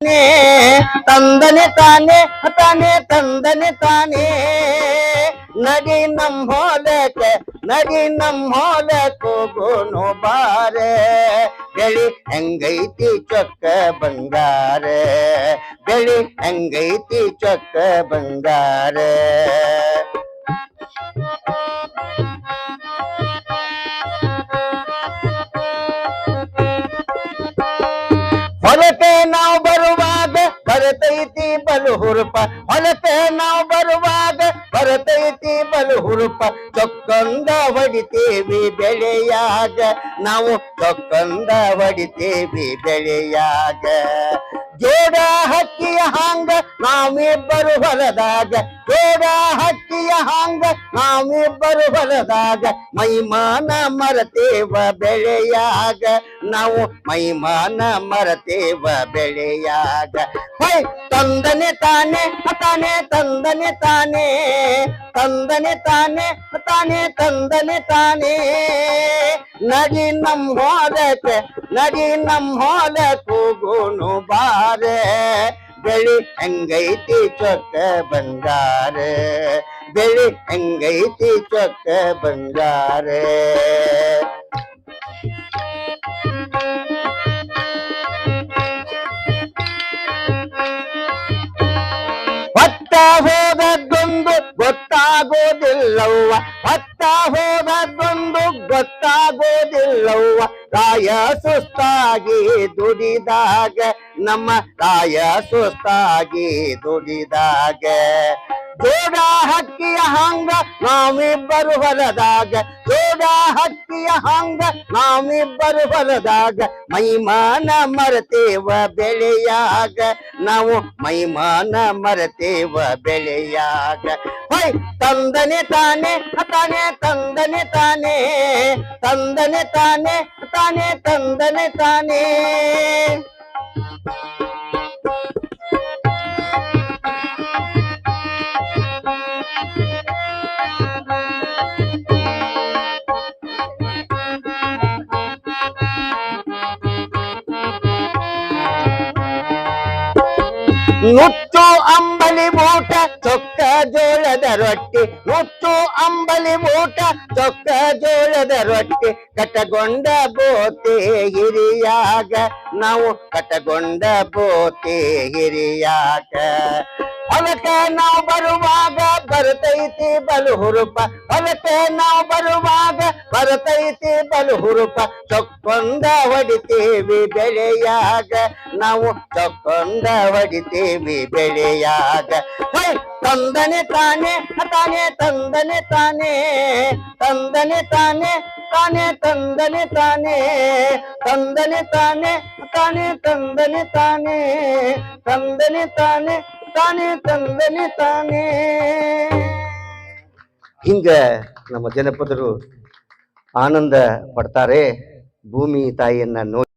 ತಂದನೆ ತಾನೆ ತಾನೆ ತಂದನೆ ತಾನೆ ನಡಿ ನಮ್ಮೋಲಕ್ಕೆ ಹೋಗೋನು ಬಾರೆ ಬೆಳಿ ಹೆಂಗೈತಿ ಚೊಕ್ಕ ಬಂಗಾರ ಬೆಳಿ ಹೆಂಗೈತಿ ಚೊಕ್ಕ ಬಂಗಾರ ಹೊಲಕ್ಕೆ ನಾವು ಬರುವಾಗ ಬರತೈತಿ ಬಲು ಹುರುಪ ಹೊಲಕ್ಕೆ ನಾವು ಬರುವಾಗ ಬರತೈತಿ ಬಲು ಹುರುಪ ಚೊಕ್ಕಂದ ಹೊಡಿತೇವಿ ಬೆಳೆಯಾಗ ನಾವು ಚೊಕ್ಕಂದ ಹೊಡಿತೇವಿ ಬೆಳೆಯಾಗ ಜೋಡ ಹಕ್ಕಿಯ ಹಾಂಗ ನಾವಿಬ್ಬರು ಹೊಲದಾಗ ಜೋಡ ಹಕ್ಕಿಯ ಹಾಂಗ ನಾವಿಬ್ಬರು ಹೊಲದಾಗ ಮೈಮಾನ ಮರತೇವ ಬೆಳೆಯಾಗ ನಾವು ಮೈಮಾನ ಮರತೇವ ಬೆಳೆಯಾಗ ಹೈ ತಂದನೆ ತಾನೆ ತಾನೆ ತಂದನೆ ತಾನೆ ತಂದನೆ ತಾನೆ ತಾನೆ ತಂದನೆ ತಾನೆ ನಡಿ ನಮ್ಮ ಹೊಲಕ್ಕೆ ಹೋಗೋನು ಬಾರೆ ಬೆಳಿ ಹೆಂಗೈತಿ ಚೊಕ್ಕ ಬಂಗಾರ ಬೆಳಿ ಹೆಂಗೈತಿ ಚೊಕ್ಕ ಬಂಗಾರ ಹೊತ್ತ ಹೋದದ್ದೊಂದು ಗೊತ್ತಾಗೋದಿಲ್ಲವ್ವ ಹೊತ್ತ ಹೋದದ್ದೊಂದು ಗೊತ್ತಾಗೋದಿಲ್ಲವ್ವ ರಾಯ ಸುಸ್ತಾಗಿ ದುಡಿದಾಗ ನಮ್ಮ ರಾಯ ಸುಸ್ತಾಗಿ ದುಡಿದಾಗ ಜೋಡ ಹಕ್ಕಿಯ ಹಾಂಗ ನಾವಿಬ್ಬರು ಹೊಲದಾಗ ಜೋಡ ಹಕ್ಕಿಯ ಹಾಂಗ ನಾವಿಬ್ಬರು ಹೊಲದಾಗ ಮೈಮಾನ ಮರತೇವ ಬೆಳೆಯಾಗ ನಾವು ಮೈಮಾನ ಮರತೇವ ಬೆಳೆಯಾಗ ಹೈ ತಂದನೆ ತಾನೆ ತಾನೆ ತಂದನೆ ತಾನೆ ತಂದನೆ ತಾನೆ ತಾನೆ ತಂದನೆ ತಾನೆ ನುಚ್ಚು ಅಂಬಲಿ ಊಟ ಚೊಕ್ಕ ಜೋಳದ ರೊಟ್ಟಿ ನುಚ್ಚು ಅಂಬಲಿ ಊಟ ಚೊಕ್ಕ ಜೋಳದ ರೊಟ್ಟಿ ಕಟಗೊಂಡ ಬೋತೆ ಹಿರಿಯಾಗ ನಾವು ಕಟಗೊಂಡ ಬೋತೆ ಹಿರಿಯಾಗ ಹೊಲಕ್ಕೆ ನಾವು ಬರುವಾಗ ಬರತೈತಿ ಬಲು ಹುರುಪ ಹೊಲಕ್ಕೆ ನಾವು ಬರುವಾಗ ಬರತೈತಿ ಬಲು ಹುರುಪ ಚೊಕ್ಕೊಂದ ಹೊಡಿತೇವಿ ಬೆಳೆಯಾಗ ನಾವು ಚೊಕ್ಕೊಂದ ಹೊಡಿತೇವಿ ಬೆಳೆಯಾಗ ಹೈ ತಂದನೆ ತಾನೆ ತಾನೆ ತಂದನೆ ತಾನೆ ತಂದನೆ ತಾನೆ ತಾನೆ ತಂದನೆ ತಾನೆ ತಂದನೆ ತಾನೆ ತಾನೆ ತಂದನೆ ತಾನೆ ತಂದನೆ ತಾನೆ ತಾನೆ ತಂದನೆ ತಾನೆ ಹಿಂಗ ನಮ್ಮ ಜನಪದರು ಆನಂದ ಪಡ್ತಾರೆ ಭೂಮಿ ತಾಯಿಯನ್ನ ನೋಡಿ